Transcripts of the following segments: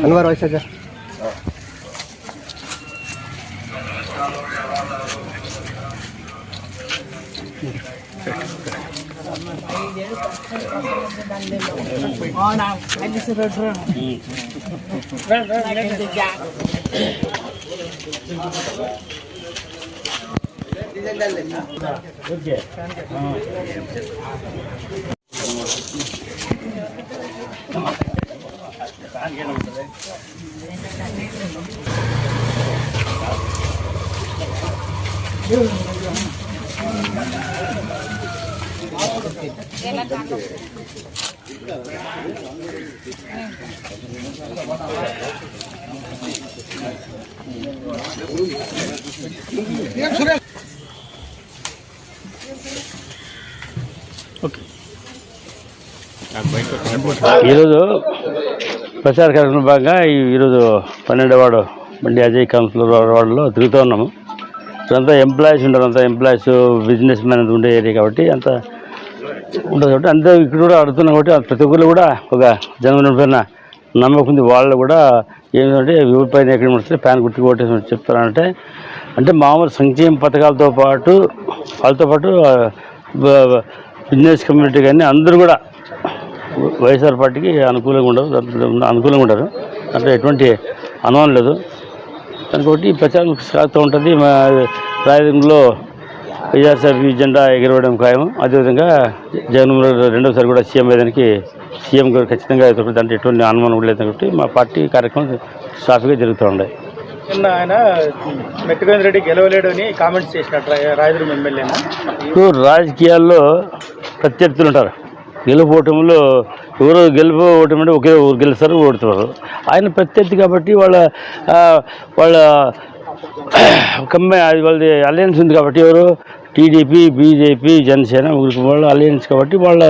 अनवर वैसे जा ఈరోజు ప్రచార కార్యక్రమం భాగంగా ఈరోజు 12వ వార్డు బండి అజయ్ కౌన్సిలర్ వార్డులో తిరుగుతూ ఉన్నాము. ఇక్కడంతా ఎంప్లాయీస్ ఉంటారు, అంతా ఎంప్లాయీస్ బిజినెస్ మ్యాన్ ఉండే ఏరియా కాబట్టి అంత ఉంటుంది కాబట్టి అంతా ఇక్కడ కూడా అడుగుతున్నాం కాబట్టి ప్రతి ఒక్కరు కూడా ఒక జనవరి పైన నమ్మకం ఉంది. వాళ్ళు కూడా ఏంటంటే ఊరి పైన ఎక్కడ వస్తే ప్యాన్ గుర్తుకు ఓటేసి చెప్తారంటే అంటే మామూలు సంక్షేమ పథకాలతో పాటు వాళ్ళతో పాటు బిజినెస్ కమ్యూనిటీ కానీ అందరూ కూడా వైఎస్ఆర్ పార్టీకి అనుకూలంగా ఉంటారు. అంటే ఎటువంటి అనుమానం లేదు. దానికి ప్రచారం సాగుతూ ఉంటుంది. మా రాయదుర్గంలో వైఎస్ఆర్సీపీ జెండా ఎగరవేయడం ఖాయం. అదేవిధంగా జగన్మోహన్ రెడ్డి రెండోసారి కూడా సీఎం అయ్యేదానికి సీఎం గారు ఖచ్చితంగా అంటే ఎటువంటి అనుమానం కూడా లేదు కాబట్టి మా పార్టీ కార్యక్రమం సాఫీగా జరుగుతూ ఉన్నాయి. నిన్న ఆయన మెట్టుగోవింద్ రెడ్డి గెలవలేడు అని కామెంట్స్ చేసినట్టు రాయదుర్గం ఎమ్మెల్యేనా. ఇప్పుడు రాజకీయాల్లో ప్రత్యర్థులు ఉంటారు. గెలుపోవటంలో ఎవరు గెలుపు ఓటమి అంటే ఒకే ఊరు గెలుస్తారు, ఓడుతున్నారు. ఆయన ప్రత్యర్థి కాబట్టి వాళ్ళ వాళ్ళది అలయన్స్ ఉంది కాబట్టి ఎవరు టీడీపీ, బీజేపీ, జనసేన వాళ్ళ అలయన్స్ కాబట్టి వాళ్ళ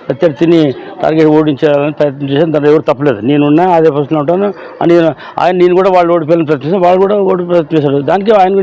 ప్రత్యర్థిని టార్గెట్ ఓడించాలని ప్రయత్నం చేశాను. దాంట్లో ఎవరు తప్పలేదు. నేనున్నా అదే ప్రశ్న ఉంటాను అని నేను కూడా వాళ్ళు ఓడిపోయాలని ప్రయత్నిస్తాను, వాళ్ళు కూడా ప్రయత్నం చేశాడు. దానికి ఆయన